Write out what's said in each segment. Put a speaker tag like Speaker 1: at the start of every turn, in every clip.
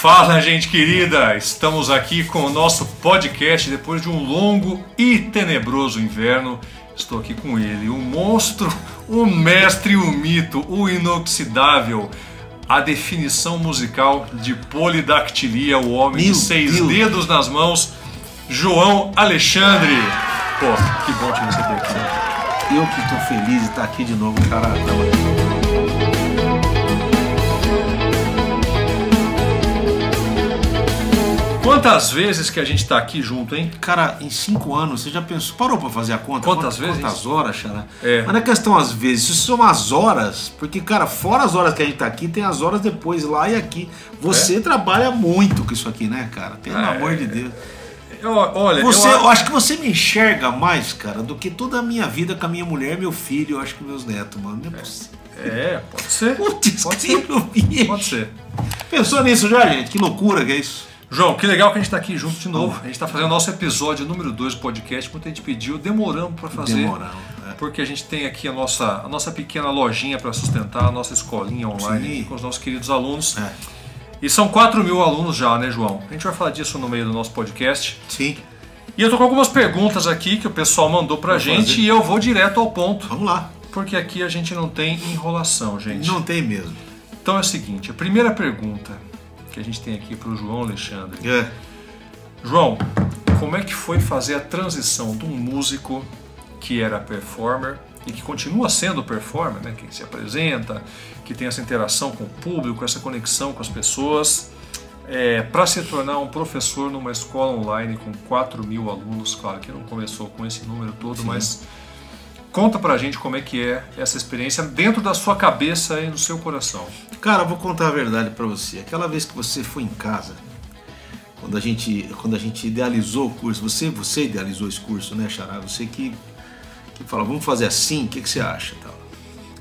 Speaker 1: Fala, gente querida! Estamos aqui com o nosso podcast depois de um longo e tenebroso inverno. Estou aqui com ele, o monstro, o mestre, o mito, o inoxidável, a definição musical de polidactilia, o homem de 6 dedos nas mãos, João Alexandre. Pô, que bom te receber aqui.
Speaker 2: Eu que estou feliz de estar aqui de novo, cara.
Speaker 1: Quantas vezes que a gente tá aqui junto, hein?
Speaker 2: Cara, em 5 anos, você já pensou, parou pra fazer a conta?
Speaker 1: Quantas vezes?
Speaker 2: Quantas horas, Xará?
Speaker 1: É.
Speaker 2: Mas não é questão às vezes, isso são as horas, porque, cara, fora as horas que a gente tá aqui, tem as horas depois, lá e aqui. Você trabalha muito com isso aqui, né, cara? Pelo amor de Deus.
Speaker 1: Olha,
Speaker 2: eu acho que você me enxerga mais, cara, do que toda a minha vida com a minha mulher, meu filho, eu acho que meus netos, mano. Não é possível.
Speaker 1: Pode ser.
Speaker 2: Putz,
Speaker 1: pode ser. Pode ser.
Speaker 2: Pensou nisso já, gente? Que loucura que é isso.
Speaker 1: João, que legal que a gente está aqui junto de novo. A gente está fazendo o nosso episódio número 2 do podcast. Muita gente pediu, demoramos para fazer. Porque a gente tem aqui a nossa pequena lojinha para sustentar, a nossa escolinha online com os nossos queridos alunos. E são 4.000 alunos já, né, João? A gente vai falar disso no meio do nosso podcast.
Speaker 2: Sim.
Speaker 1: E eu tô com algumas perguntas aqui que o pessoal mandou pra gente e eu vou direto ao ponto.
Speaker 2: Vamos lá.
Speaker 1: Porque aqui a gente não tem enrolação, gente.
Speaker 2: Não tem mesmo.
Speaker 1: Então é o seguinte, a primeira pergunta que a gente tem aqui pro João Alexandre. João, como é que foi fazer a transição de um músico que era performer e que continua sendo performer, né? Que se apresenta, que tem essa interação com o público, essa conexão com as pessoas, para se tornar um professor numa escola online com 4.000 alunos? Claro que não começou com esse número todo, mas conta pra gente como é que é essa experiência dentro da sua cabeça e no seu coração.
Speaker 2: Cara, eu vou contar a verdade pra você. Aquela vez que você foi em casa, quando a gente idealizou o curso, você idealizou esse curso, né, Xará? Você que fala, vamos fazer assim, o que você acha? Tal.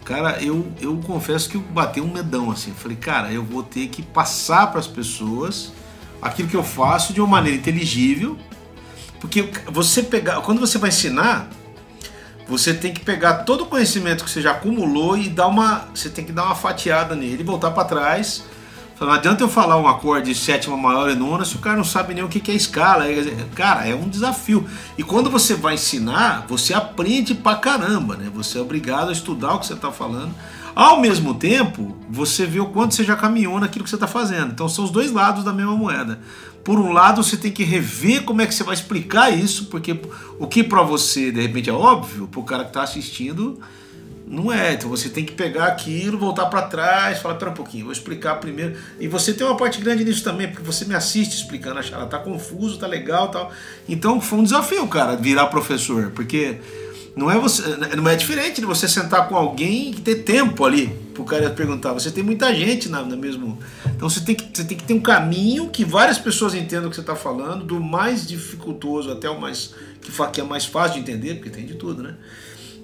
Speaker 2: Cara, eu confesso que eu bati um medão assim. Falei, cara, eu vou ter que passar para as pessoas aquilo que eu faço de uma maneira inteligível, porque quando você vai ensinar, você tem que pegar todo o conhecimento que você já acumulou e você tem que dar uma fatiada nele, voltar para trás. Não adianta eu falar um acorde de sétima maior e nona se o cara não sabe nem o que é escala. Cara, é um desafio. E quando você vai ensinar, você aprende pra caramba, né? Você é obrigado a estudar o que você está falando. Ao mesmo tempo, você vê o quanto você já caminhou naquilo que você está fazendo. Então são os dois lados da mesma moeda. Por um lado, você tem que rever como é que você vai explicar isso, porque o que para você, de repente, é óbvio, para o cara que está assistindo, não é. Então você tem que pegar aquilo, voltar para trás, falar, pera um pouquinho, vou explicar primeiro. E você tem uma parte grande nisso também, porque você me assiste explicando, ela tá confuso, tá legal e tal. Então foi um desafio, cara, virar professor, porque não é diferente de você sentar com alguém e ter tempo ali pro cara perguntar. Você tem muita gente na mesmo. Então você tem que ter um caminho que várias pessoas entendam o que você está falando, do mais dificultoso até o mais que é mais fácil de entender, porque tem de tudo, né?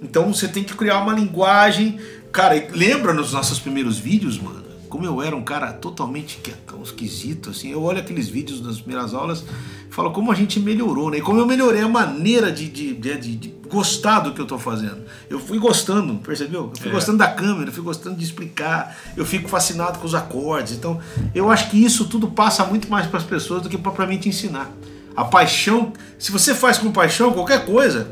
Speaker 2: Então você tem que criar uma linguagem. Cara, lembra nos nossos primeiros vídeos, mano? Como eu era um cara totalmente quietão, esquisito, assim. Eu olho aqueles vídeos das primeiras aulas e falo como a gente melhorou, né? E como eu melhorei a maneira de gostar do que eu tô fazendo. Eu fui gostando, percebeu? Eu fui gostando da câmera, eu fui gostando de explicar, eu fico fascinado com os acordes. Então, eu acho que isso tudo passa muito mais para as pessoas do que propriamente ensinar. A paixão, se você faz com paixão qualquer coisa,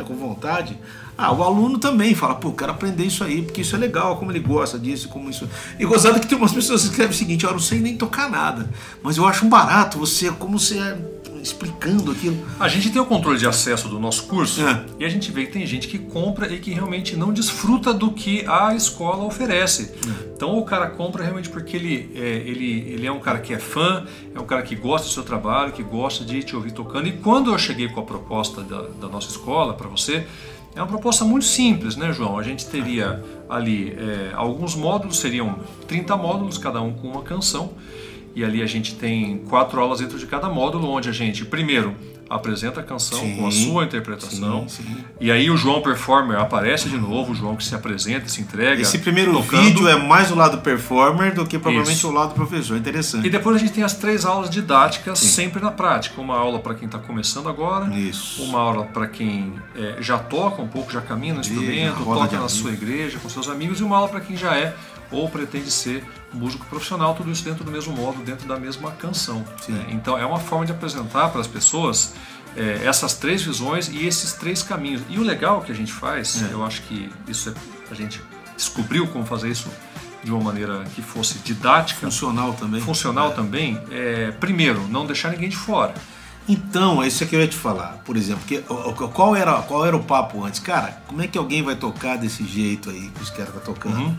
Speaker 2: com vontade, o aluno também fala, pô, quero aprender isso aí, porque isso é legal, como ele gosta disso, como isso. E gozado que tem umas pessoas que escrevem o seguinte, eu não sei nem tocar nada, mas eu acho um barato como você explicando aquilo.
Speaker 1: A gente tem o controle de acesso do nosso curso e a gente vê que tem gente que compra e que realmente não desfruta do que a escola oferece. Então o cara compra realmente porque ele é um cara que é fã, é um cara que gosta do seu trabalho, que gosta de te ouvir tocando. E quando eu cheguei com a proposta da nossa escola para você, é uma proposta muito simples, né, João? A gente teria ali alguns módulos, seriam 30 módulos, cada um com uma canção. E ali a gente tem 4 aulas dentro de cada módulo, onde a gente, primeiro, apresenta a canção com a sua interpretação. E aí o João Performer aparece de novo, o João que se apresenta, se entrega.
Speaker 2: Esse primeiro vídeo é mais o lado performer do que provavelmente o lado professor. Interessante.
Speaker 1: E depois a gente tem as 3 aulas didáticas, sempre na prática. Uma aula para quem está começando agora, uma aula para quem já toca um pouco, já caminha no instrumento, toca na sua igreja, com seus amigos, e uma aula para quem já é ou pretende ser músico profissional, tudo isso dentro do mesmo modo, dentro da mesma canção. Né? Então é uma forma de apresentar para as pessoas essas três visões e esses três caminhos. E o legal que a gente faz, eu acho que isso a gente descobriu como fazer isso de uma maneira que fosse didática,
Speaker 2: funcional
Speaker 1: também, primeiro, não deixar ninguém de fora.
Speaker 2: Então, é isso que eu ia te falar. Por exemplo, qual era o papo antes? Cara, como é que alguém vai tocar desse jeito aí que os caras estão tocando?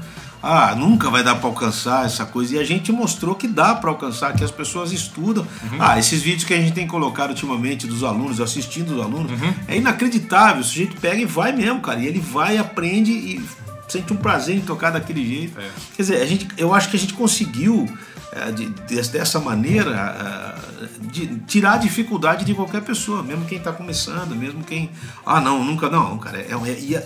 Speaker 2: Nunca vai dar para alcançar essa coisa. E a gente mostrou que dá para alcançar, que as pessoas estudam. Esses vídeos que a gente tem colocado ultimamente dos alunos, assistindo os alunos, é inacreditável. O sujeito pega e vai mesmo, cara. E ele vai, aprende e sente um prazer em tocar daquele jeito. Quer dizer, eu acho que a gente conseguiu, dessa maneira, tirar a dificuldade de qualquer pessoa, mesmo quem está começando, mesmo quem... nunca, cara.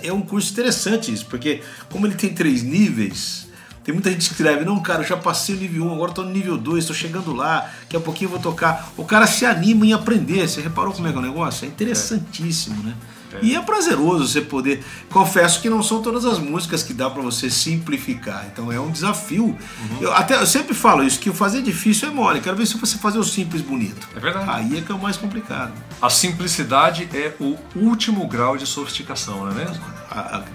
Speaker 2: É um curso interessante isso, porque como ele tem 3 níveis... Tem muita gente que escreve, não, cara, eu já passei o nível 1, agora estou no nível 2, estou chegando lá, daqui a pouquinho eu vou tocar. O cara se anima em aprender. Você reparou como é que é o negócio? É interessantíssimo, né? E é prazeroso você poder... Confesso que não são todas as músicas que dá para você simplificar. Então é um desafio. Eu sempre falo isso, que o fazer difícil é mole. Quero ver se você fazer o simples bonito.
Speaker 1: É verdade.
Speaker 2: Aí é que é o mais complicado.
Speaker 1: A simplicidade é o último grau de sofisticação, não é mesmo?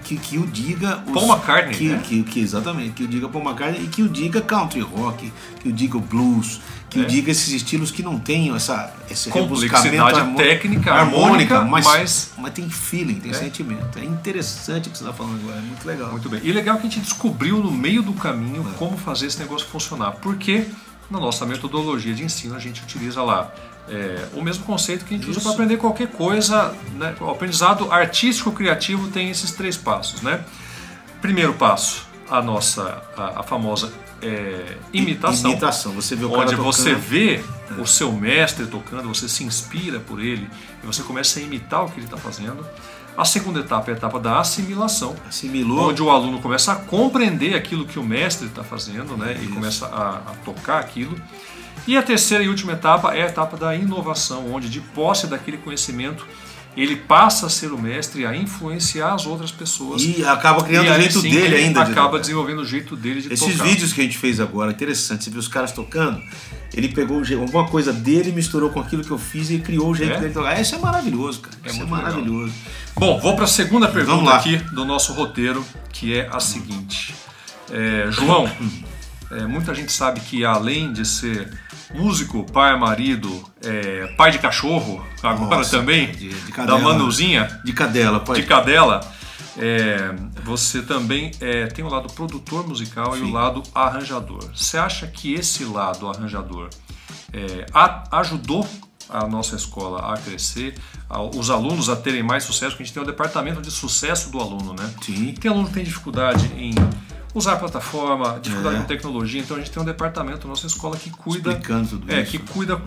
Speaker 2: Que o diga...
Speaker 1: Paul McCartney, né?
Speaker 2: Exatamente. Que o diga Paul McCartney e que o diga country rock, que o diga o blues, que o diga esses estilos que não têm esse
Speaker 1: complexidade técnica, harmônica, mas
Speaker 2: tem feeling, tem sentimento. É interessante o que você está falando agora, é muito legal.
Speaker 1: Muito bem. E legal que a gente descobriu no meio do caminho como fazer esse negócio funcionar. Porque na nossa metodologia de ensino a gente utiliza lá o mesmo conceito que a gente usa para aprender qualquer coisa, né? O aprendizado artístico criativo tem esses 3 passos, né? Primeiro passo, a famosa imitação.
Speaker 2: Você vê o cara
Speaker 1: onde
Speaker 2: tocando.
Speaker 1: Você vê o seu mestre tocando, você se inspira por ele e você começa a imitar o que ele está fazendo. A segunda etapa é a etapa da assimilação, onde o aluno começa a compreender aquilo que o mestre está fazendo, né? E começa a tocar aquilo. E a terceira e última etapa é a etapa da inovação, onde de posse daquele conhecimento ele passa a ser o mestre, a influenciar as outras pessoas.
Speaker 2: E acaba criando o jeito dele ainda.
Speaker 1: Acaba desenvolvendo o jeito dele de tocar.
Speaker 2: Esses vídeos que a gente fez agora, interessante, você viu os caras tocando, ele pegou alguma coisa dele, misturou com aquilo que eu fiz e criou o jeito dele de tocar. Isso é maravilhoso, cara. Isso é maravilhoso.
Speaker 1: Legal. Bom, vou para a segunda pergunta aqui do nosso roteiro, que é a seguinte. João, muita gente sabe que além de ser músico, pai, marido, pai de cachorro, agora também, de cadela, da Manuzinha.
Speaker 2: De cadela, pai.
Speaker 1: De cadela. Você também tem o lado produtor musical e o lado arranjador. Você acha que esse lado arranjador ajudou a nossa escola a crescer, os alunos a terem mais sucesso? Porque a gente tem o departamento de sucesso do aluno, né?
Speaker 2: Sim.
Speaker 1: Tem aluno que tem dificuldade em usar a plataforma, dificuldade com tecnologia, então a gente tem um departamento na nossa escola que cuida, que cuida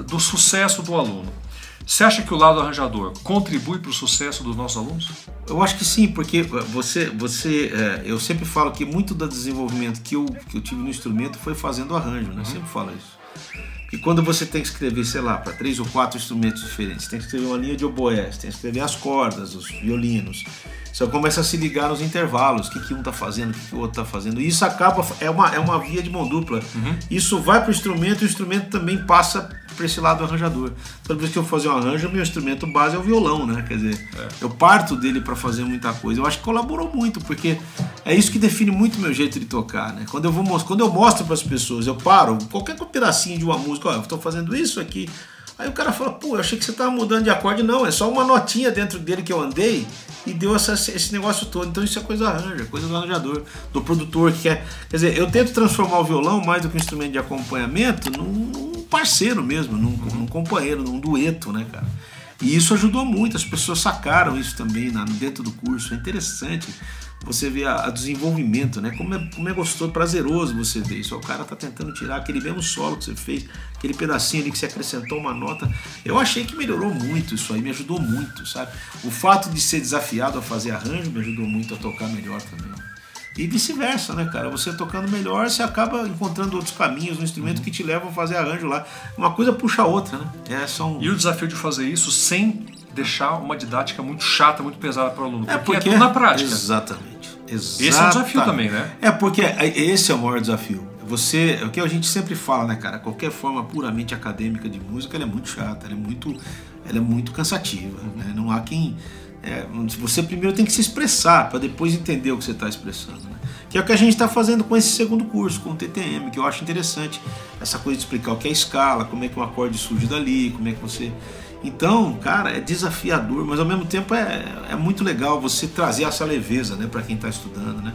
Speaker 1: do sucesso do aluno. Você acha que o lado arranjador contribui para o sucesso dos nossos alunos?
Speaker 2: Eu acho que sim, porque eu sempre falo que muito do desenvolvimento que eu tive no instrumento foi fazendo arranjo, né? Sempre falo isso. E quando você tem que escrever, sei lá, para 3 ou 4 instrumentos diferentes, tem que escrever uma linha de oboé, tem que escrever as cordas, os violinos, você começa a se ligar nos intervalos, o que um está fazendo, o que o outro está fazendo. E isso acaba, é uma via de mão dupla. Isso vai para o instrumento e o instrumento também passa para esse lado arranjador. Toda vez que eu fazer um arranjo, meu instrumento base é o violão, né? Quer dizer, eu parto dele para fazer muita coisa. Eu acho que colaborou muito, porque é isso que define muito o meu jeito de tocar, né? Quando eu mostro para as pessoas, eu paro, qualquer pedacinho de uma música, eu estou fazendo isso aqui. Aí o cara fala, eu achei que você estava mudando de acorde. Não, é só uma notinha dentro dele que eu andei e deu esse negócio todo. Então isso é coisa arranja, coisa do arranjador, do produtor que quer. Quer dizer, eu tento transformar o violão mais do que um instrumento de acompanhamento num parceiro mesmo, num companheiro, num dueto, né, cara? E isso ajudou muito, as pessoas sacaram isso também dentro do curso. É interessante você ver o desenvolvimento, né? Como é gostoso, prazeroso você ver isso. O cara tá tentando tirar aquele mesmo solo que você fez, aquele pedacinho ali que você acrescentou uma nota. Eu achei que melhorou muito isso aí, me ajudou muito, sabe? O fato de ser desafiado a fazer arranjo me ajudou muito a tocar melhor também. E vice-versa, né, cara? Você tocando melhor, você acaba encontrando outros caminhos no instrumento que te levam a fazer arranjo lá. Uma coisa puxa a outra, né?
Speaker 1: E o desafio de fazer isso sem deixar uma didática muito chata, muito pesada para o aluno.
Speaker 2: Porque é tudo na prática. Exatamente. Exatamente.
Speaker 1: Esse é um desafio também, né?
Speaker 2: Porque esse é o maior desafio. O que a gente sempre fala, né, cara? Qualquer forma puramente acadêmica de música, ela é muito chata, ela é muito cansativa, né? Não há quem... você primeiro tem que se expressar para depois entender o que você está expressando, né? Que é o que a gente está fazendo com esse segundo curso, com o TTM, que eu acho interessante. Essa coisa de explicar o que é escala, como é que um acorde surge dali, como é que você... Então, cara, é desafiador, mas ao mesmo tempo é muito legal você trazer essa leveza, né, para quem está estudando, né?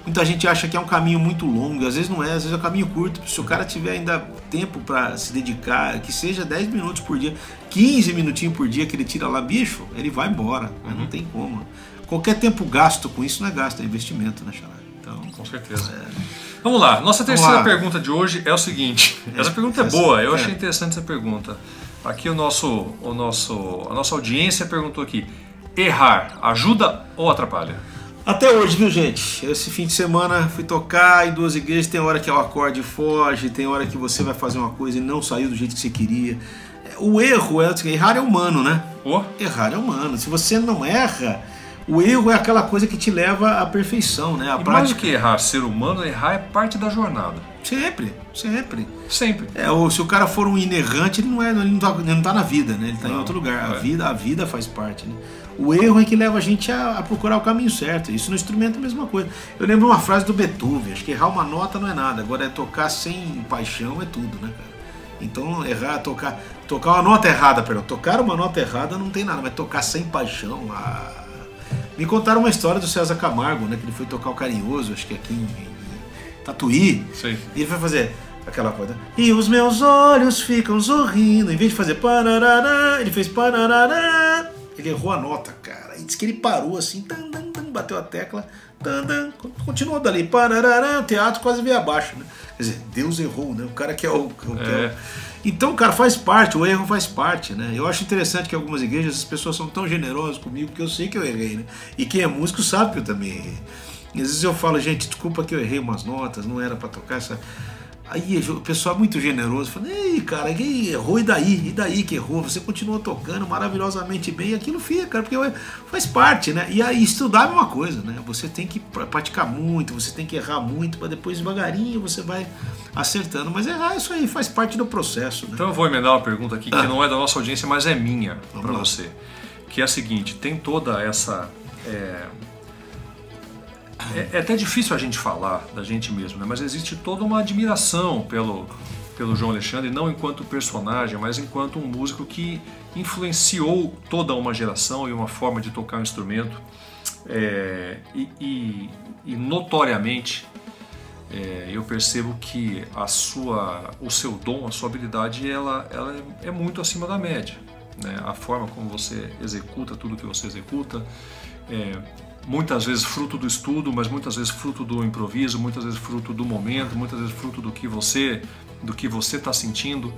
Speaker 2: Muita gente acha que é um caminho muito longo, às vezes não é, às vezes é um caminho curto. Se o cara tiver ainda tempo para se dedicar, que seja 10 minutos por dia, 15 minutinhos por dia que ele tira lá, bicho, ele vai embora, né? Não tem como. Qualquer tempo gasto com isso não é gasto, é investimento, né, Xará? Então,
Speaker 1: com certeza. Vamos lá, nossa terceira pergunta de hoje é o seguinte, essa pergunta é boa, eu achei interessante essa pergunta. Aqui a nossa audiência perguntou aqui, errar ajuda ou atrapalha?
Speaker 2: Até hoje, viu, gente? Esse fim de semana fui tocar em 2 igrejas, tem hora que o acorde foge, tem hora que você vai fazer uma coisa e não saiu do jeito que você queria. O erro errar é humano, né? Errar é humano. Se você não erra, o erro é aquela coisa que te leva à perfeição, né? A prática.
Speaker 1: Mais do que errar, ser humano, errar é parte da jornada.
Speaker 2: Sempre.
Speaker 1: Se
Speaker 2: o cara for um inerrante, ele não tá na vida, né? Ele tá em outro lugar. A vida faz parte, né? O erro é que leva a gente a procurar o caminho certo. Isso no instrumento é a mesma coisa. Eu lembro uma frase do Beethoven, acho que errar uma nota não é nada, agora é tocar sem paixão é tudo, né, cara? Então tocar uma nota errada, tocar uma nota errada não tem nada, mas tocar sem paixão, Me contaram uma história do César Camargo, né, que ele foi tocar o Carinhoso, acho que aqui em Tatuí.
Speaker 1: Sim.
Speaker 2: E ele foi fazer aquela coisa. E os meus olhos ficam sorrindo. Em vez de fazer pararará, ele fez pararará. Ele errou a nota, cara. E disse que ele parou assim, bateu a tecla, continuou dali, pararará, o teatro quase veio abaixo, né? Quer dizer, Deus errou, né? O cara que é o... Então, cara, faz parte, o erro faz parte, né? Eu acho interessante que em algumas igrejas as pessoas são tão generosas comigo que eu sei que eu errei, né? E quem é músico sabe que eu também errei. E às vezes eu falo, gente, desculpa que eu errei umas notas, não era pra tocar essa... Aí o pessoal é muito generoso, fala, ei, cara, quem errou, e daí que errou? Você continuou tocando maravilhosamente bem, e aquilo fica, cara, porque faz parte, né? E aí estudar é uma coisa, né? Você tem que praticar muito, você tem que errar muito, para depois devagarinho você vai acertando. Mas errar isso aí faz parte do processo, né?
Speaker 1: Então eu vou emendar uma pergunta aqui que não é da nossa audiência, mas é minha para você. Que é a seguinte, tem toda essa... É até difícil a gente falar da gente mesmo, né? Mas existe toda uma admiração pelo João Alexandre, não enquanto personagem, mas enquanto um músico que influenciou toda uma geração e uma forma de tocar um instrumento. E notoriamente eu percebo que o seu dom, a sua habilidade, ela é muito acima da média, né? A forma como você executa tudo que você executa, muitas vezes fruto do estudo, mas muitas vezes fruto do improviso, muitas vezes fruto do momento, muitas vezes fruto do que você está sentindo.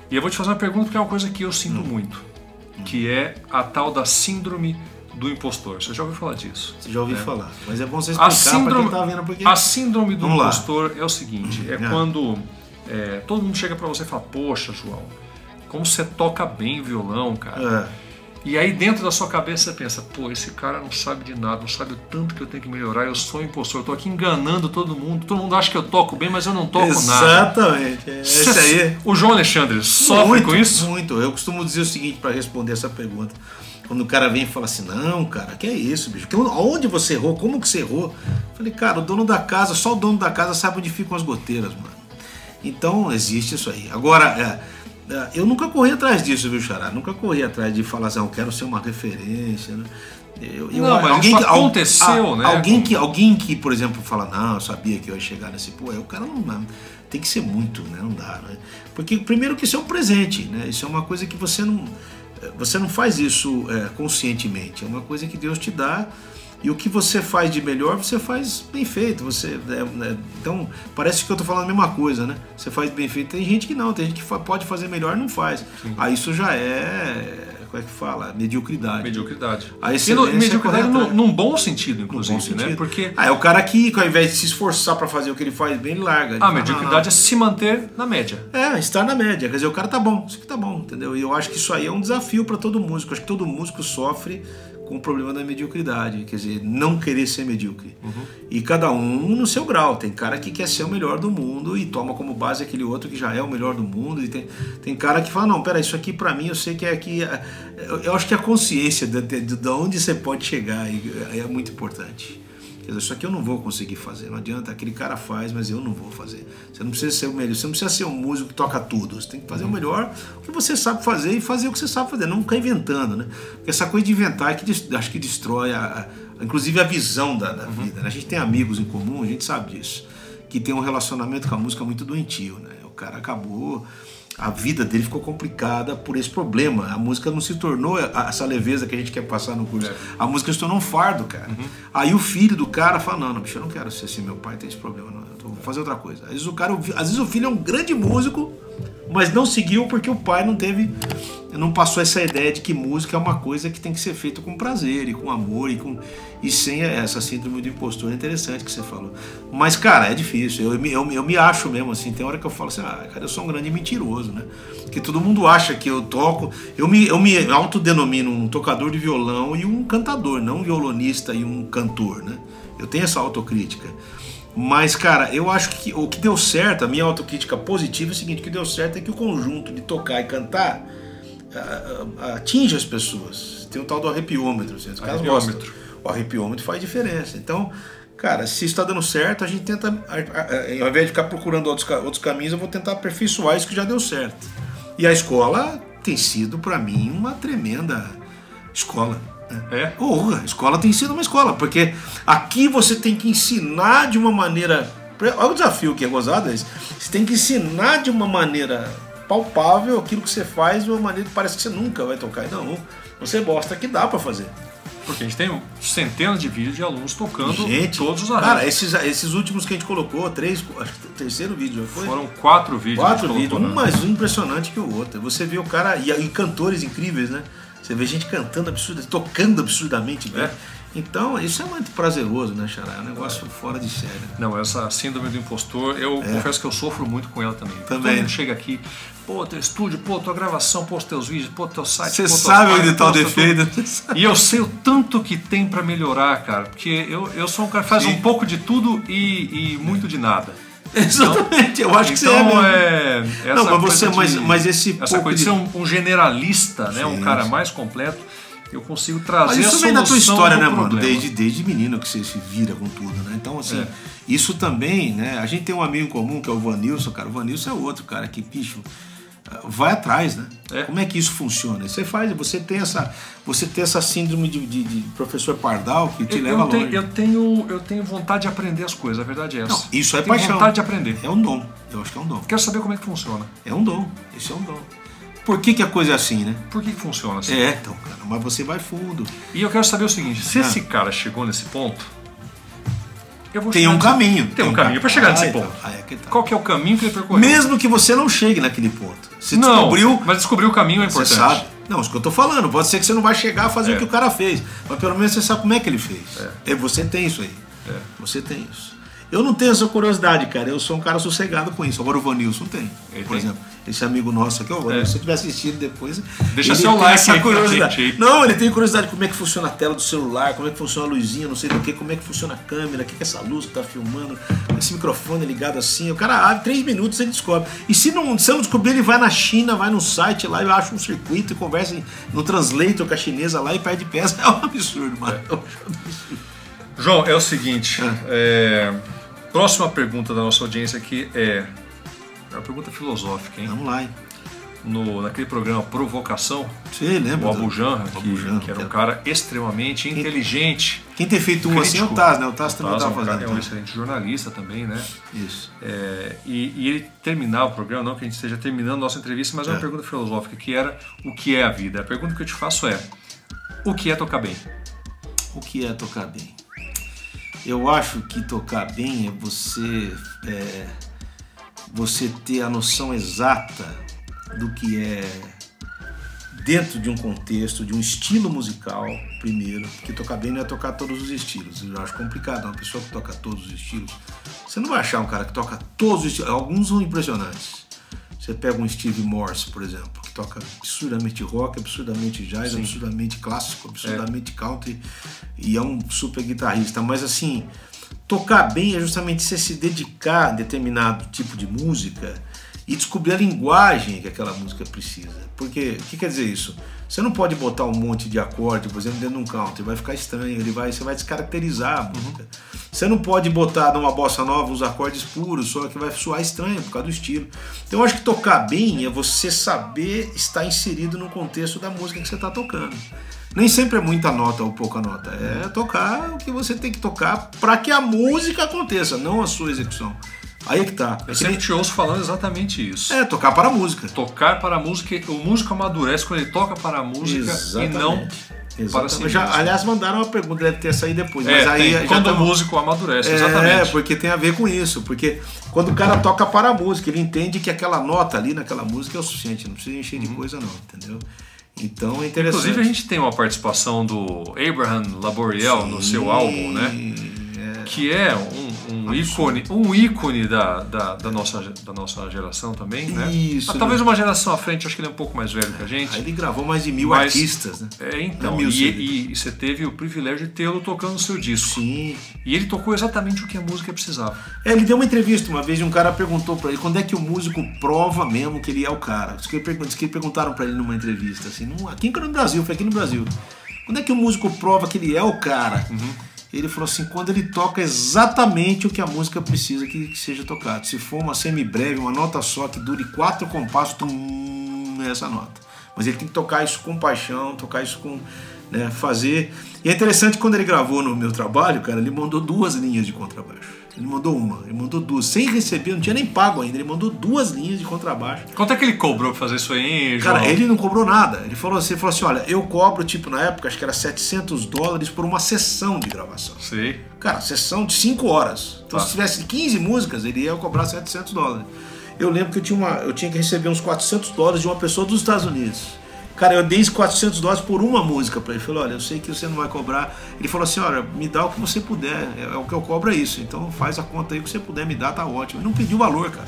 Speaker 1: E eu vou te fazer uma pergunta que é uma coisa que eu sinto muito, que é a tal da síndrome do impostor. Você já ouviu falar disso?
Speaker 2: Você já ouviu falar, mas é bom você explicar para quem está vendo. Porque...
Speaker 1: A síndrome do impostor é o seguinte, quando todo mundo chega para você e fala, poxa, João, como você toca bem violão, cara. E aí dentro da sua cabeça você pensa, pô, esse cara não sabe de nada, não sabe o tanto que eu tenho que melhorar, eu sou um impostor, eu tô aqui enganando todo mundo acha que eu toco bem, mas eu não toco nada.
Speaker 2: Exatamente, esse aí.
Speaker 1: O João Alexandre sofre com isso?
Speaker 2: Muito, eu costumo dizer o seguinte para responder essa pergunta, quando o cara vem e fala assim, não, cara, que é isso, bicho, onde você errou, como que você errou? Eu falei, cara, o dono da casa, só o dono da casa sabe onde ficam as goteiras, mano. Então existe isso aí. Agora, eu nunca corri atrás disso, viu, Xará? Nunca corri atrás de falar assim, eu quero ser uma referência, né?
Speaker 1: Mas isso aconteceu, né?
Speaker 2: Alguém que, por exemplo, fala, não, eu sabia que eu ia chegar nesse... Pô, o cara não tem que ser muito, né? Não dá, né? Porque, primeiro, que isso é um presente, né? Isso é uma coisa que você não faz isso conscientemente. É uma coisa que Deus te dá. E o que você faz de melhor, você faz bem feito. Então, parece que eu estou falando a mesma coisa, né? Você faz bem feito. Tem gente que não, tem gente que pode fazer melhor e não faz. Sim. Aí isso já como é que fala? Mediocridade.
Speaker 1: Mediocridade.
Speaker 2: E
Speaker 1: mediocridade num bom sentido, inclusive, né? Porque...
Speaker 2: é o cara que, ao invés de se esforçar para fazer o que ele faz bem, ele larga.
Speaker 1: A mediocridade é se manter na média.
Speaker 2: Estar na média. Quer dizer, o cara tá bom, isso aqui tá bom, entendeu? E eu acho que isso aí é um desafio para todo músico. Eu acho que todo músico sofre com o problema da mediocridade, quer dizer, não querer ser medíocre. E cada um no seu grau. Tem cara que quer ser o melhor do mundo e toma como base aquele outro que já é o melhor do mundo. E tem cara que fala, não, pera, isso aqui pra mim eu sei que é aqui. Eu acho que a consciência de onde você pode chegar é muito importante. Quer dizer, isso aqui eu não vou conseguir fazer. Não adianta, aquele cara faz, mas eu não vou fazer. Você não precisa ser o melhor, você não precisa ser um músico que toca tudo. Você tem que fazer o melhor que você sabe fazer e fazer o que você sabe fazer. Não ficar inventando, né? Porque essa coisa de inventar é que acho que destrói inclusive a visão da vida, né? A gente tem amigos em comum, a gente sabe disso, que tem um relacionamento com a música muito doentio, né? O cara acabou... A vida dele ficou complicada por esse problema. A música não se tornou essa leveza que a gente quer passar no curso. A música se tornou um fardo, cara. Aí o filho do cara fala, não, bicho, eu não quero ser assim, meu pai tem esse problema, não, eu vou fazer outra coisa. Às vezes o filho é um grande músico, mas não seguiu porque o pai não passou essa ideia de que música é uma coisa que tem que ser feita com prazer e com amor e sem essa síndrome do impostor. É interessante que você falou. Mas, cara, é difícil. Eu me acho mesmo assim. Tem hora que eu falo assim, cara, eu sou um grande mentiroso, né? Porque todo mundo acha que eu toco. Eu me autodenomino um tocador de violão e um cantador, não um violonista e um cantor, né? Eu tenho essa autocrítica. Mas, cara, eu acho que o que deu certo, a minha autocrítica positiva é o seguinte: o que deu certo é que o conjunto de tocar e cantar atinge as pessoas. Tem um tal do arrepiômetro, assim, os caras gostam. O arrepiômetro faz diferença. Então, cara, se está dando certo, a gente tenta, ao invés de ficar procurando outros caminhos, eu vou tentar aperfeiçoar isso que já deu certo. E a escola tem sido, para mim, uma tremenda escola. A escola tem sido uma escola, porque aqui você tem que ensinar de uma maneira... Olha o desafio que é gozado, você tem que ensinar de uma maneira palpável aquilo que você faz de uma maneira que parece que você nunca vai tocar. Não, você mostra que dá para fazer.
Speaker 1: Porque a gente tem centenas de vídeos de alunos tocando todos os
Speaker 2: arranjos. Cara, esses últimos que a gente colocou, acho que o terceiro vídeo já foi?
Speaker 1: Foram 4 vídeos.
Speaker 2: 4 vídeos, um mais impressionante que o outro. Você vê o cara, e cantores incríveis, né? Você vê gente cantando absurdamente, tocando absurdamente bem. Então, isso é muito prazeroso, né, Xará? É um negócio fora de série.
Speaker 1: Não, essa síndrome do impostor, eu confesso que eu sofro muito com ela também. Todo mundo chega aqui, pô, teu estúdio, pô, tua gravação, pô, teus vídeos, pô, teu site.
Speaker 2: Você sabe onde tá o defeito.
Speaker 1: E eu sei o tanto que tem pra melhorar, cara. Porque eu sou um cara que faz um pouco de tudo e muito de nada.
Speaker 2: Exatamente, eu acho que
Speaker 1: então
Speaker 2: essa
Speaker 1: coisa de ser um generalista, né, um cara mais completo, eu consigo trazer
Speaker 2: a solução. Mas isso vem da tua história, né, mano? Desde menino que você se vira com tudo, né? Então, assim, isso também, né? A gente tem um amigo em comum que é o Vanilson, cara. O Vanilson é outro cara que, bicho, vai atrás, né? Como é que isso funciona? Você tem essa síndrome de professor Pardal que te leva longe.
Speaker 1: Eu tenho vontade de aprender as coisas, a verdade é essa.
Speaker 2: Não, isso é paixão.
Speaker 1: Tenho vontade de aprender.
Speaker 2: É um dom. Eu acho que é um dom.
Speaker 1: Quero saber como é que funciona.
Speaker 2: É um dom. Esse é um dom. Por que a coisa é assim, né?
Speaker 1: Por que funciona assim?
Speaker 2: Então, cara, mas você vai fundo.
Speaker 1: E eu quero saber o seguinte, se esse cara chegou nesse ponto, eu vou
Speaker 2: tem um caminho.
Speaker 1: Tem um caminho para chegar nesse ponto. Qual que é o caminho que ele percorreu?
Speaker 2: Mesmo que você não chegue naquele ponto.
Speaker 1: Mas descobrir o caminho é importante.
Speaker 2: Você sabe. Não, isso que eu tô falando. Pode ser que você não vai chegar a fazer o que o cara fez. Mas pelo menos você sabe como é que ele fez. Você tem isso aí. Você tem isso. Eu não tenho essa curiosidade, cara. Eu sou um cara sossegado com isso. Agora o Vanilson tem. Por exemplo, esse amigo nosso aqui, se você tiver assistido depois...
Speaker 1: Deixa seu like
Speaker 2: essa curiosidade. Não, ele tem curiosidade de como é que funciona a tela do celular, como é que funciona a luzinha, não sei do que, como é que funciona a câmera, o que é essa luz que tá filmando, esse microfone ligado assim. O cara abre 3 minutos e ele descobre. E se eu não descobrir, ele vai na China, vai no site lá, eu acho um circuito e conversa no translator com a chinesa lá e perde peça. É um absurdo, mano.
Speaker 1: João, é o seguinte... Próxima pergunta da nossa audiência aqui é uma pergunta filosófica, hein?
Speaker 2: Vamos lá, hein?
Speaker 1: Naquele programa Provocação,
Speaker 2: você lembra?
Speaker 1: O Abu Janra, que era um cara extremamente inteligente.
Speaker 2: Quem tem feito um assim é o Taz, né? O Taz também estava fazendo.
Speaker 1: É um excelente jornalista também, né?
Speaker 2: Isso.
Speaker 1: E ele terminava o programa, não que a gente esteja terminando a nossa entrevista, mas é uma pergunta filosófica, que era: o que é a vida? A pergunta que eu te faço é: o que é tocar bem?
Speaker 2: O que é tocar bem? Eu acho que tocar bem é você ter a noção exata do que é dentro de um contexto, de um estilo musical, primeiro, porque tocar bem não é tocar todos os estilos. Eu acho complicado, uma pessoa que toca todos os estilos. Você não vai achar um cara que toca todos os estilos, alguns são impressionantes. Você pega um Steve Morse, por exemplo, que toca absurdamente rock, absurdamente jazz, absurdamente clássico, absurdamente country, e é um super guitarrista. Mas assim, tocar bem é justamente você se dedicar a determinado tipo de música e descobrir a linguagem que aquela música precisa. Porque, o que quer dizer isso? Você não pode botar um monte de acorde, por exemplo, dentro de um country, vai ficar estranho, você vai descaracterizar a música. Você não pode botar numa bossa nova os acordes puros, só que vai soar estranho por causa do estilo. Então eu acho que tocar bem é você saber estar inserido no contexto da música que você está tocando. Nem sempre é muita nota ou pouca nota, é tocar o que você tem que tocar para que a música aconteça, não a sua execução. Aí é que tá.
Speaker 1: Eu sempre te ouço falando exatamente isso.
Speaker 2: Tocar para a música.
Speaker 1: Tocar para a música, o músico amadurece quando ele toca para a música e não para si mesmo.
Speaker 2: Aliás, mandaram uma pergunta, deve ter saído depois. Mas aí
Speaker 1: quando o músico amadurece, exatamente.
Speaker 2: Porque tem a ver com isso. Porque quando o cara toca para a música, ele entende que aquela nota ali naquela música é o suficiente, não precisa encher de coisa não, entendeu? Então é interessante.
Speaker 1: Inclusive a gente tem uma participação do Abraham Laboriel no seu álbum, né? Que é um ícone da nossa geração também, né?
Speaker 2: Isso,
Speaker 1: talvez uma geração à frente, acho que ele é um pouco mais velho que a gente.
Speaker 2: Aí ele gravou mais de 1000 artistas, né?
Speaker 1: Então, e você teve o privilégio de tê-lo tocando no seu disco.
Speaker 2: Sim.
Speaker 1: E ele tocou exatamente o que a música precisava.
Speaker 2: Ele deu uma entrevista uma vez e um cara perguntou pra ele quando é que o músico prova mesmo que ele é o cara. Diz que perguntaram pra ele numa entrevista, assim, aqui no Brasil, foi aqui no Brasil. Quando é que o músico prova que ele é o cara? Ele falou assim, quando ele toca exatamente o que a música precisa que seja tocado. Se for uma semi-breve, uma nota só, que dure 4 compassos, é essa nota. Mas ele tem que tocar isso com paixão, tocar isso com... né, fazer... E é interessante, quando ele gravou no meu trabalho, cara, ele mandou 2 linhas de contrabaixo. Ele mandou uma, ele mandou 2, sem receber, não tinha nem pago ainda, ele mandou 2 linhas de contrabaixo.
Speaker 1: Quanto é que ele cobrou pra fazer isso aí, João?
Speaker 2: Cara, ele não cobrou nada. Ele falou assim, olha, eu cobro, tipo, na época, acho que era $700 por uma sessão de gravação.
Speaker 1: Sim.
Speaker 2: Cara, sessão de 5 horas. Então, se tivesse 15 músicas, ele ia cobrar $700. Eu lembro que eu tinha que receber uns $400 de uma pessoa dos Estados Unidos. Cara, eu dei esses $400 por uma música pra ele. Falei, olha, eu sei que você não vai cobrar. Ele falou assim, olha, me dá o que você puder. O que eu cobro é isso. Então faz a conta aí, o que você puder me dar, tá ótimo. Ele não pediu valor, cara.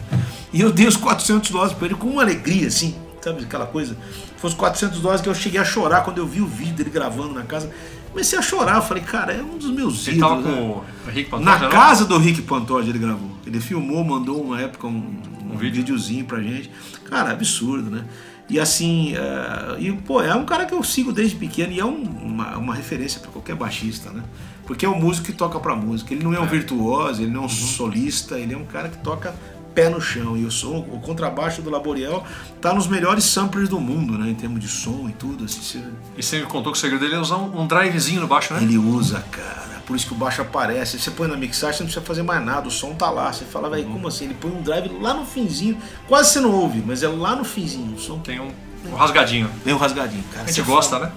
Speaker 2: E eu dei os $400 pra ele com uma alegria, assim. Sabe aquela coisa? Fosse $400 que eu cheguei a chorar quando eu vi o vídeo dele gravando na casa. Comecei a chorar. Eu falei, cara, é um dos meus ídolos.
Speaker 1: Ele tava com o Rick Pantoja?
Speaker 2: Na casa do Rick Pantoja ele gravou. Ele filmou, mandou uma época um videozinho pra gente. Cara, absurdo, né? E assim, é um cara que eu sigo desde pequeno e é uma referência para qualquer baixista, né? Porque é um músico que toca pra música. Ele não é um virtuoso, ele não é um solista, ele é um cara que toca pé no chão. E o contrabaixo do Laboriel tá nos melhores samplers do mundo, né? Em termos de som e tudo. Assim,
Speaker 1: E você me contou que o segredo dele é usar um drivezinho no baixo, né?
Speaker 2: Ele usa, cara. Por isso que o baixo aparece. Você põe na mixagem, você não precisa fazer mais nada, o som tá lá. Você fala, velho, como assim? Ele põe um drive lá no finzinho, quase você não ouve, mas é lá no finzinho. O som
Speaker 1: tem um rasgadinho.
Speaker 2: Tem um rasgadinho, cara.
Speaker 1: A gente gosta, né?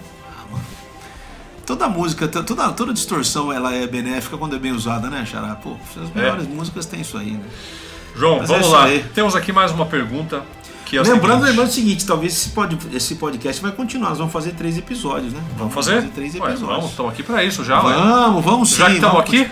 Speaker 2: Mano. Toda música, toda distorção, ela é benéfica quando é bem usada, né, Xará? Pô, as melhores músicas tem isso aí, né?
Speaker 1: João, mas vamos lá. Temos aqui mais uma pergunta. Que é
Speaker 2: lembrando o seguinte, talvez esse podcast vai continuar, nós vamos fazer 3 episódios, né?
Speaker 1: Vamos fazer
Speaker 2: 3 episódios.
Speaker 1: Estamos aqui para isso já.
Speaker 2: Vamos sim.
Speaker 1: Já que estamos aqui?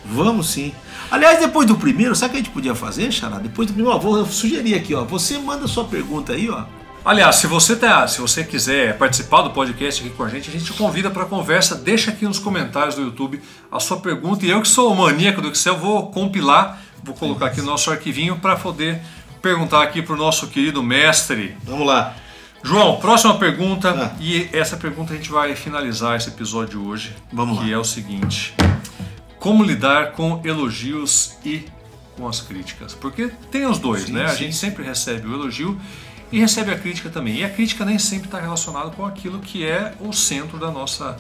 Speaker 2: Vamos sim. Aliás, depois do primeiro, sabe o que a gente podia fazer, Xará? Depois do primeiro, vou sugerir aqui, ó. Você manda sua pergunta aí, ó.
Speaker 1: Aliás, se você quiser participar do podcast aqui com a gente te convida para conversa. Deixa aqui nos comentários do YouTube a sua pergunta. E eu, que sou o maníaco do Excel, vou compilar, vou colocar aqui no nosso arquivinho para poder perguntar aqui para o nosso querido mestre.
Speaker 2: Vamos lá.
Speaker 1: João, próxima pergunta. E essa pergunta a gente vai finalizar esse episódio hoje.
Speaker 2: Vamos lá.
Speaker 1: Que é o seguinte: como lidar com elogios e com as críticas? Porque tem os dois, né? A gente sempre recebe o elogio e recebe a crítica também. E a crítica nem sempre está relacionada com aquilo que é o centro da nossa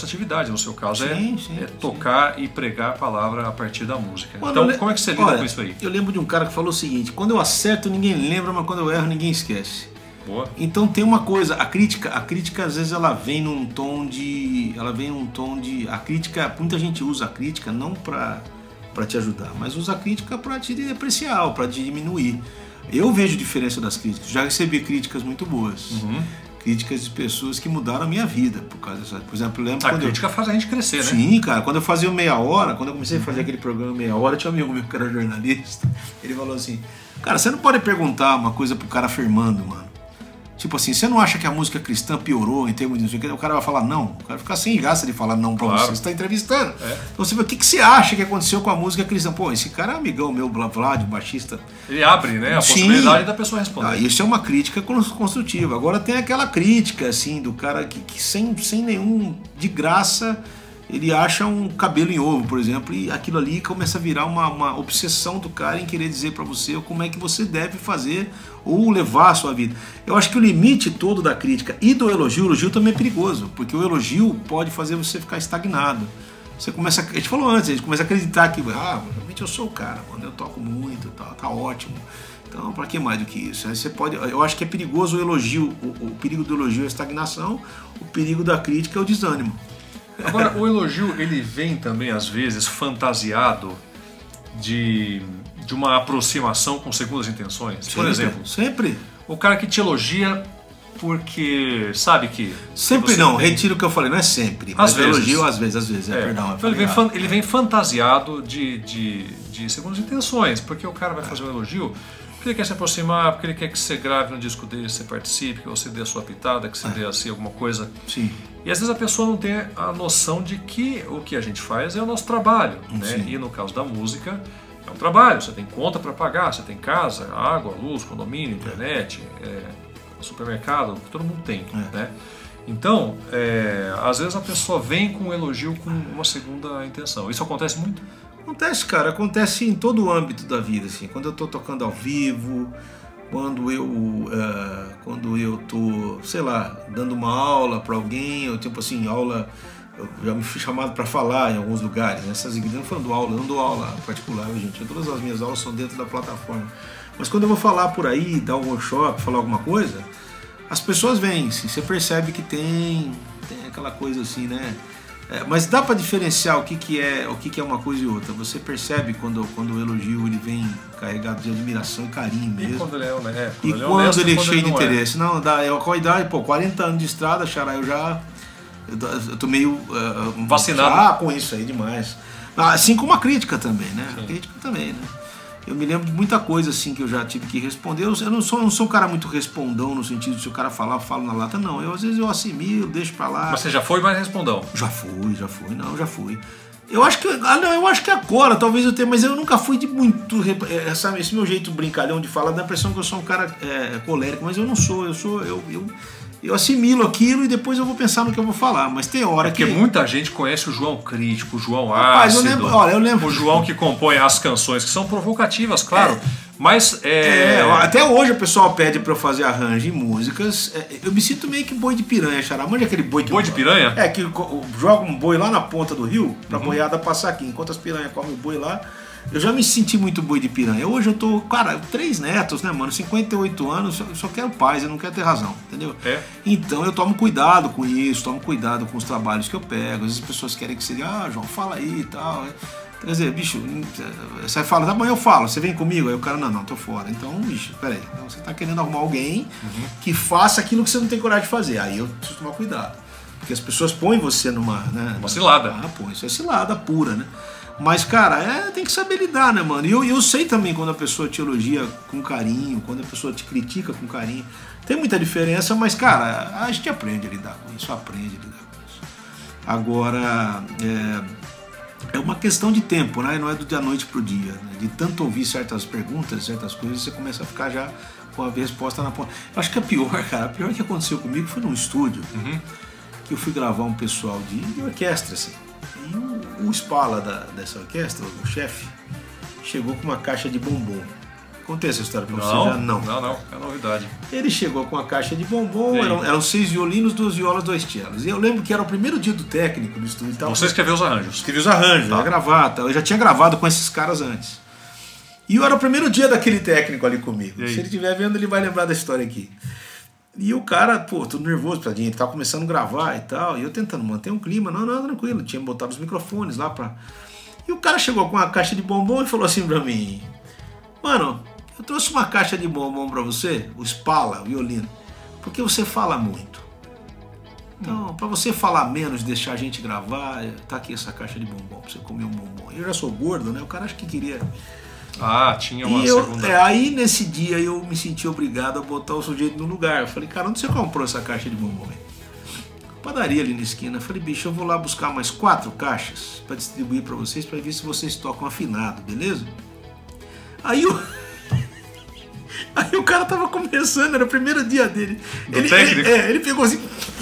Speaker 1: atividade. No seu caso, é tocar e pregar a palavra a partir da música.
Speaker 2: Mano,
Speaker 1: então, como é que você lida com isso aí?
Speaker 2: Eu lembro de um cara que falou o seguinte: quando eu acerto, ninguém lembra, mas quando eu erro, ninguém esquece.
Speaker 1: Boa.
Speaker 2: Então tem uma coisa, a crítica às vezes ela vem num tom de... A crítica, muita gente usa a crítica não para te ajudar, mas usa a crítica para te depreciar, para te diminuir. Eu vejo diferença das críticas, já recebi críticas muito boas. Críticas de pessoas que mudaram a minha vida por causa dessa. Por exemplo, eu lembro
Speaker 1: a crítica faz a gente crescer, né?
Speaker 2: Sim, cara. Quando eu fazia o Meia Hora, quando eu comecei a fazer aquele programa Meia Hora, tinha um amigo meu que era jornalista. Ele falou assim: cara, você não pode perguntar uma coisa pro cara afirmando, mano. Tipo assim, você não acha que a música cristã piorou em termos de não sei o que? O cara vai falar não. O cara fica sem graça de falar não pra você. Você está entrevistando. Então você vê o que você acha que aconteceu com a música cristã. Pô, esse cara é amigão meu, Vlad, o baixista.
Speaker 1: Ele abre, né? A possibilidade da pessoa responder.
Speaker 2: Isso é uma crítica construtiva. Agora tem aquela crítica, assim, do cara que sem nenhum de graça, ele acha um cabelo em ovo, por exemplo, e aquilo ali começa a virar uma obsessão do cara em querer dizer pra você como é que você deve fazer ou levar a sua vida. Eu acho que o limite todo da crítica e do elogio, o elogio também é perigoso, porque o elogio pode fazer você ficar estagnado. Você começa, a gente falou antes, a gente começa a acreditar que, realmente eu sou o cara, mano, eu toco muito, tá ótimo. Então, pra que mais do que isso? Aí você pode, eu acho que é perigoso o elogio, o perigo do elogio é a estagnação, o perigo da crítica é o desânimo.
Speaker 1: Agora, o elogio, ele vem também, às vezes, fantasiado de uma aproximação com segundas intenções. Por exemplo,
Speaker 2: sempre.
Speaker 1: O cara que te elogia porque sabe que...
Speaker 2: Sempre não, retiro o que eu falei, não é sempre. Mas elogio às vezes, perdão.
Speaker 1: Então ele vem fantasiado de segundas intenções, porque o cara vai fazer um elogio porque ele quer se aproximar, porque ele quer que você grave no disco dele, você participe, que você dê a sua pitada, que você dê assim alguma coisa.
Speaker 2: Sim.
Speaker 1: E às vezes a pessoa não tem a noção de que o que a gente faz é o nosso trabalho, né? E no caso da música, é um trabalho, você tem conta para pagar, você tem casa, água, luz, condomínio, internet, supermercado, que todo mundo tem, né? Então, às vezes a pessoa vem com um elogio com uma segunda intenção. Isso acontece muito?
Speaker 2: Acontece, cara, acontece em todo o âmbito da vida, assim. Quando eu tô tocando ao vivo, quando eu tô, sei lá, dando uma aula para alguém, ou tipo assim, aula, eu já me fui chamado para falar em alguns lugares, nessas igrejas, não falando aula, eu não dou aula particular, gente, todas as minhas aulas são dentro da plataforma. Mas quando eu vou falar por aí, dar um workshop, falar alguma coisa, as pessoas vêm, assim, você percebe que tem aquela coisa assim, né? Mas dá para diferenciar o que é uma coisa e outra. Você percebe quando o elogio ele vem carregado de admiração e carinho mesmo.
Speaker 1: E quando ele é honesto.
Speaker 2: E quando ele é cheio de interesse. Não, com a idade, 40 anos de estrada, Xará, eu tô meio
Speaker 1: vacinado
Speaker 2: com isso aí demais. Assim como a crítica também, né? Sim. A crítica também, né? Eu me lembro de muita coisa assim que eu já tive que responder. Eu não sou um cara muito respondão no sentido de se o cara falar, eu falo na lata. Não, às vezes eu assimilo, deixo pra lá.
Speaker 1: Mas você já foi mais respondão?
Speaker 2: Já fui. Eu acho que agora, talvez eu tenha, mas eu nunca fui de muito. Esse meu jeito brincalhão de falar dá a impressão que eu sou um cara colérico, mas eu não sou. Eu assimilo aquilo e depois eu vou pensar no que eu vou falar. Mas tem hora
Speaker 1: porque muita gente conhece o João crítico, o João ácido.
Speaker 2: Rapaz, eu lembro.
Speaker 1: O João que compõe as canções, que são provocativas, claro. Mas
Speaker 2: até hoje o pessoal pede pra eu fazer arranjo em músicas. Eu me sinto meio que boi de piranha, Xará. Manja aquele boi que...
Speaker 1: Boi de piranha?
Speaker 2: Que joga um boi lá na ponta do rio pra boiada passar aqui. Enquanto as piranhas comem o boi lá, eu já me senti muito boi de piranha. Hoje eu tô, cara, 3 netos, né, mano? 58 anos, só quero paz, eu não quero ter razão, entendeu? Então eu tomo cuidado com isso, tomo cuidado com os trabalhos que eu pego. Às vezes as pessoas querem que seja, João, fala aí e tal. Quer dizer, bicho, você fala, amanhã eu falo, você vem comigo? Aí o cara, não, tô fora. Então, bicho, peraí, então você tá querendo arrumar alguém que faça aquilo que você não tem coragem de fazer. Aí eu preciso tomar cuidado. Porque as pessoas põem você numa... Né,
Speaker 1: uma cilada.
Speaker 2: Isso é cilada pura, né? Mas, cara, tem que saber lidar, né, mano? E eu sei também quando a pessoa te elogia com carinho, quando a pessoa te critica com carinho. Tem muita diferença, mas, cara, a gente aprende a lidar com isso, Agora, é uma questão de tempo, né? Não é do dia à noite pro dia. Né? De tanto ouvir certas perguntas, certas coisas, você começa a ficar já com a resposta na ponta. Eu acho que a pior que aconteceu comigo foi num estúdio, que eu fui gravar um pessoal de orquestra, assim. E o Spala dessa orquestra, o chefe, chegou com uma caixa de bombom. Contei essa história pra você já?
Speaker 1: Não, é novidade.
Speaker 2: Ele chegou com uma caixa de bombom, eram 6 violinos, 2 violas, 2 cellos. E eu lembro que era o primeiro dia do técnico do estúdio.
Speaker 1: Você escreveu os arranjos?
Speaker 2: Escrevi os arranjos, ia gravar, tá? Eu já tinha gravado com esses caras antes. E era o primeiro dia daquele técnico ali comigo. Se ele estiver vendo, ele vai lembrar da história aqui. E o cara, tudo nervoso, ele tava começando a gravar e tal, e eu tentando manter um clima, não, tranquilo, tinha botado os microfones lá pra... E o cara chegou com uma caixa de bombom e falou assim pra mim, mano, eu trouxe uma caixa de bombom pra você, o Spala, o violino, porque você fala muito. Então, pra você falar menos, deixar a gente gravar, tá aqui essa caixa de bombom, pra você comer um bombom. Eu já sou gordo, né, o cara acha que queria...
Speaker 1: Ah, tinha uma segunda.
Speaker 2: Aí nesse dia eu me senti obrigado a botar o sujeito no lugar. Eu falei, cara, onde você comprou essa caixa de bombom? Padaria ali na esquina. Eu falei, bicho, eu vou lá buscar mais 4 caixas para distribuir para vocês, para ver se vocês tocam afinado, beleza? Aí o cara tava começando, era o primeiro dia dele. Ele pegou assim,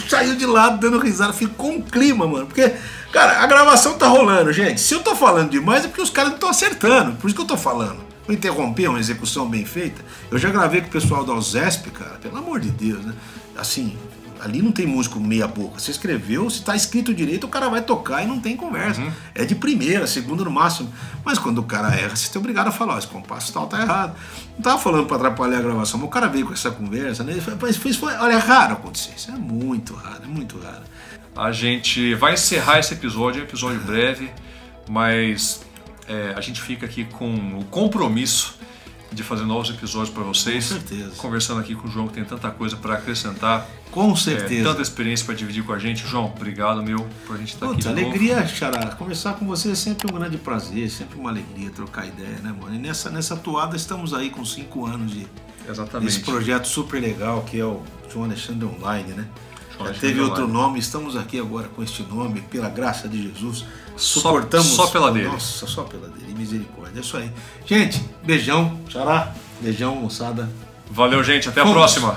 Speaker 2: saiu de lado dando risada, ficou um clima, mano. Porque, cara, a gravação tá rolando, gente. Se eu tô falando demais é porque os caras não estão acertando. Por isso que eu tô falando. Vou interromper uma execução bem feita. Eu já gravei com o pessoal da USESP, cara, pelo amor de Deus, né? Assim, ali não tem músico meia boca. Você escreveu, se tá escrito direito, o cara vai tocar e não tem conversa. É de primeira, segunda no máximo. Mas quando o cara erra, você é obrigado a falar, ó, esse compasso tal tá errado. Não tava falando pra atrapalhar a gravação, mas o cara veio com essa conversa, né? Olha, é raro acontecer isso. É muito raro, é muito raro.
Speaker 1: A gente vai encerrar esse episódio, é um episódio breve, mas a gente fica aqui com o compromisso de fazer novos episódios para vocês.
Speaker 2: Com certeza.
Speaker 1: Conversando aqui com o João, que tem tanta coisa para acrescentar.
Speaker 2: Com certeza.
Speaker 1: Tanta experiência para dividir com a gente. João, obrigado, meu, por a gente estar aqui de
Speaker 2: alegria,
Speaker 1: novo.
Speaker 2: Xará. Conversar com você é sempre um grande prazer, sempre uma alegria trocar ideia, né, mano? E nessa toada estamos aí com 5 anos de esse projeto super legal que é o João Alexandre Online, né? Já teve outro nome, estamos aqui agora com este nome, pela graça de Jesus. Suportamos.
Speaker 1: Só pela dele.
Speaker 2: Nossa, só pela dele. Misericórdia. É isso aí. Gente, beijão, Xará. Beijão, moçada.
Speaker 1: Valeu, gente. Até a próxima.